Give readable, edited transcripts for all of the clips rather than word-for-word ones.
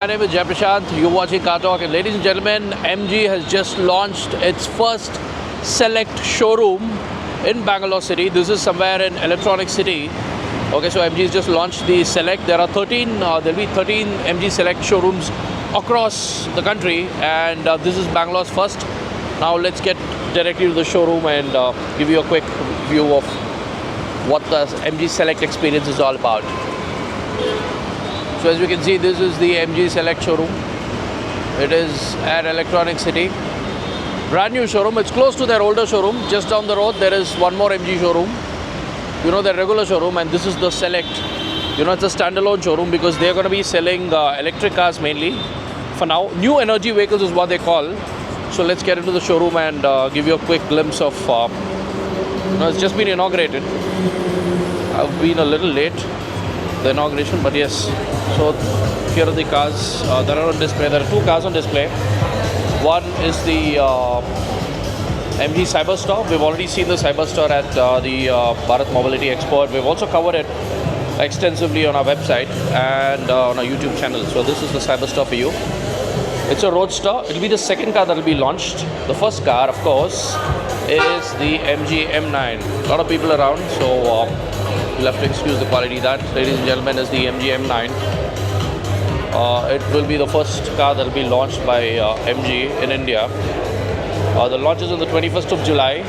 My name is Jay Prashant. You're watching Car Talk, and ladies and gentlemen, MG has just launched its first select showroom in Bangalore City. This is somewhere in Electronic City. Okay, so MG has just launched the Select. There are 13. There'll be 13 MG Select showrooms across the country, and this is Bangalore's first. Now let's get directly to the showroom and give you a quick view of what the MG Select experience is all about. So as you can see, this is the MG Select showroom. It is at Electronic City. Brand new showroom. It's close to their older showroom. Just down the road, there is one more MG showroom. You know, their regular showroom, and this is the Select. You know, it's a standalone showroom because they're going to be selling electric cars mainly for now. New energy vehicles is what they call. So let's get into the showroom and give you a quick glimpse of. It's just been inaugurated. I've been a little late, the inauguration, but yes. So here are the cars that are on display. There are two cars on display. One is the MG Cyberster. We've already seen the Cyberster at the Bharat Mobility Expo. We've also covered it extensively on our website and on our YouTube channel. So this is the Cyberster for you. It's a roadster. It'll be the second car that will be launched. The first car, of course, is the MG M9. A lot of people around, so you'll have to excuse the quality. That, ladies and gentlemen, is the MG M9. It will be the first car that will be launched by MG in India. The launch is on the 21st of July.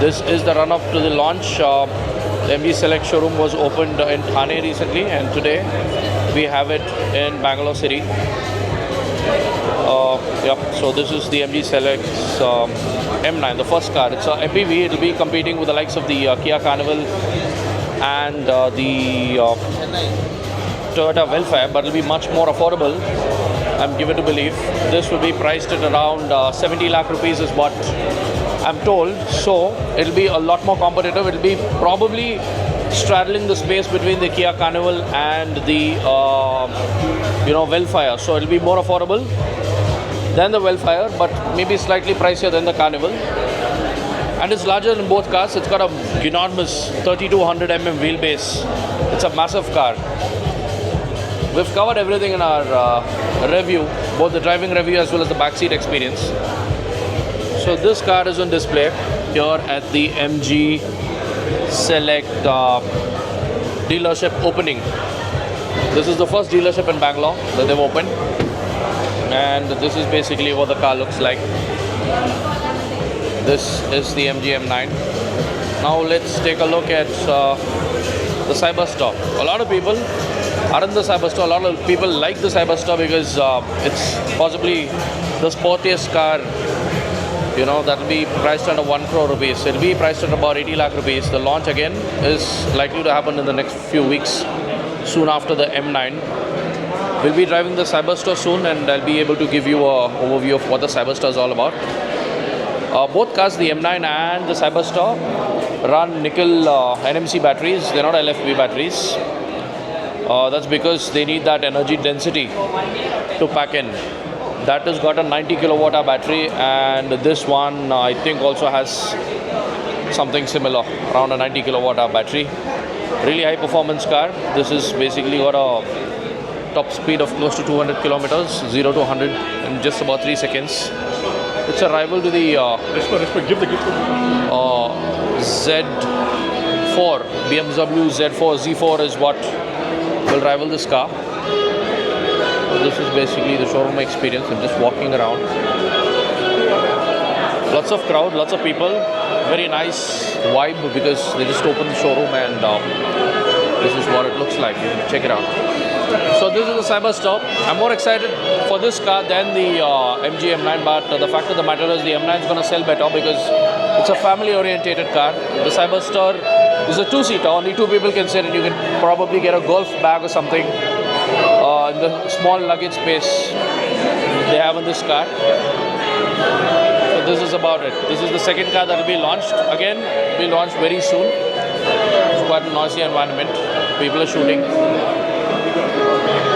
This is the run-up to the launch. The MG Select showroom was opened in Thane recently, and today we have it in Bangalore City. So this is the MG Select's M9, the first car. It's a MPV. It will be competing with the likes of the Kia Carnival and the Toyota Velfare, but it will be much more affordable. I'm given to believe this will be priced at around 70 lakh rupees is what I'm told. So it'll be a lot more competitive. It'll be probably straddling the space between the Kia Carnival and the Velfire. So it'll be more affordable than the Velfire, but maybe slightly pricier than the Carnival. And it's larger than both cars. It's got a enormous 3200 wheelbase. It's a massive car. We've covered everything in our review, both the driving review as well as the backseat experience. So this car is on display here at the MG Select dealership opening. This is the first dealership in Bangalore that they've opened, and this is basically what the car looks like. This is the MG M9. Now let's take a look at the Cyberster. A lot of people are in the Cyberster. A lot of people like the Cyberster because it's possibly the sportiest car, that will be priced under 1 crore rupees. It will be priced at about 80 lakh rupees. The launch again is likely to happen in the next few weeks, soon after the M9. We'll be driving the Cyberster soon, and I'll be able to give you an overview of what the Cyberster is all about. Both cars, the M9 and the Cyberster, run nickel NMC batteries. They're not LFP batteries. That's because they need that energy density to pack in. That has got a 90 kilowatt hour battery, and this one I think also has something similar, around a 90 kilowatt hour battery. Really high performance car. This is basically got a top speed of close to 200 kilometers, 0 to 100 in just about 3 seconds. It's a rival to the Z4. BMW Z4. Z4 is what will rival this car. So this is basically the showroom experience. I'm just walking around. Lots of crowd, lots of people. Very nice vibe because they just opened the showroom, and this is what it looks like. You can check it out. So this is the Cyberster. I'm more excited for this car than the MG M9, but the fact of the matter is the M9 is going to sell better because it's a family-orientated car. The Cyberster is a two-seater. Only 2 people can sit, and you can probably get a golf bag or something in the small luggage space they have in this car. So this is about it. This is the second car that will be launched. Again, will be launched very soon. It's quite a noisy environment. People are shooting.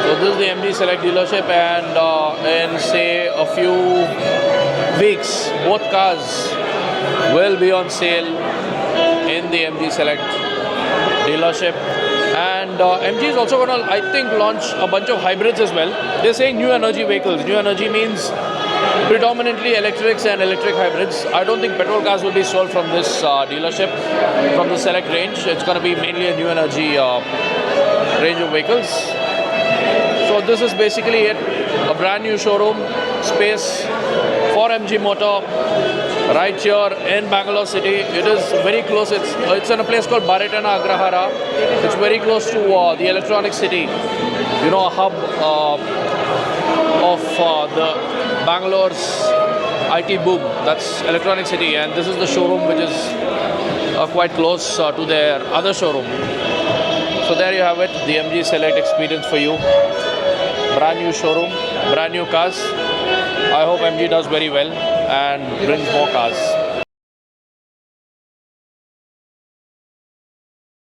So this is the MG Select dealership, and in say a few weeks, both cars will be on sale in the MG Select dealership. And MG is also going to, I think, launch a bunch of hybrids as well. They're saying new energy vehicles. New energy means predominantly electrics and electric hybrids. I don't think petrol cars will be sold from this dealership, from the select range. It's going to be mainly a new energy range of vehicles. So this is basically it. A brand new showroom space for MG Motor right here in Bangalore city. It is very close. It's in a place called Baretana Agrahara. It's very close to the electronic city. You know, a hub of the Bangalore's IT boom. That's Electronic City, and this is the showroom which is quite close to their other showroom. So there you have it, the MG Select experience for you. Brand new showroom, brand new cars. I hope MG does very well and brings more cars.